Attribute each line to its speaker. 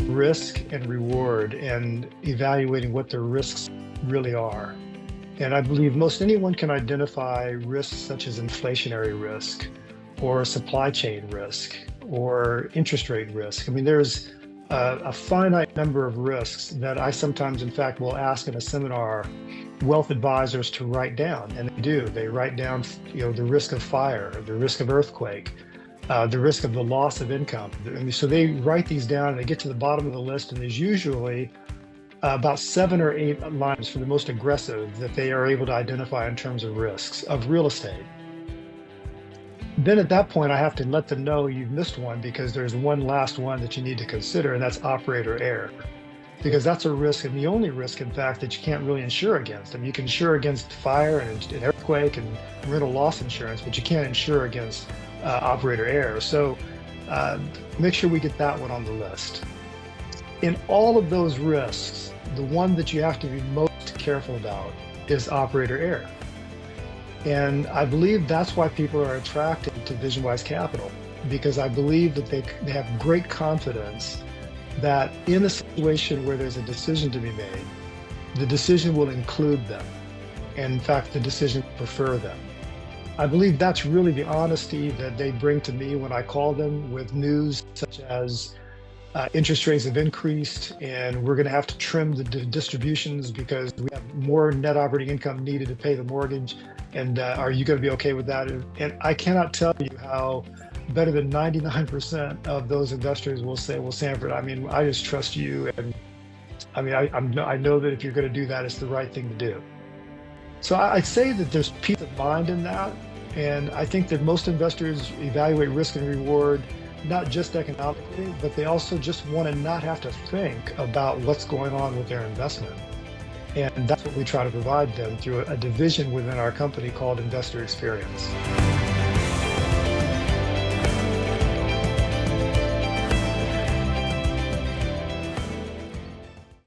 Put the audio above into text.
Speaker 1: Risk and reward and evaluating what the risks really are. And I believe most anyone can identify risks such as inflationary risk or supply chain risk or interest rate risk. I mean, there's a finite number of risks that I sometimes, in fact, will ask in a seminar wealth advisors to write down, and they do. They write down, the risk of fire, the risk of earthquake, the risk of the loss of income. And so they write these down and they get to the bottom of the list, and there's usually about 7 or 8 lines for the most aggressive that they are able to identify in terms of risks of real estate. Then at that point, I have to let them know you've missed one because there's one last one that you need to consider, and that's operator error. Because that's a risk, and the only risk, in fact, that you can't really insure against. I mean, you can insure against fire and earthquake and rental loss insurance, but you can't insure against operator error. So make sure we get that one on the list. In all of those risks, the one that you have to be most careful about is operator error. And I believe that's why people are attracted to VisionWise Capital, because I believe that they have great confidence that in a situation where there's a decision to be made, the decision will include them. And in fact, the decision will prefer them. I believe that's really the honesty that they bring to me when I call them with news such as interest rates have increased and we're going to have to trim the distributions because we have more net operating income needed to pay the mortgage. And are you going to be okay with that? And I cannot tell you how better than 99% of those investors will say, well, Sanford, I mean, I just trust you. And I mean, I know that if you're going to do that, it's the right thing to do. So I'd say that there's peace of mind in that. And I think that most investors evaluate risk and reward, not just economically, but they also just want to not have to think about what's going on with their investment. And that's what we try to provide them through a division within our company called Investor Experience.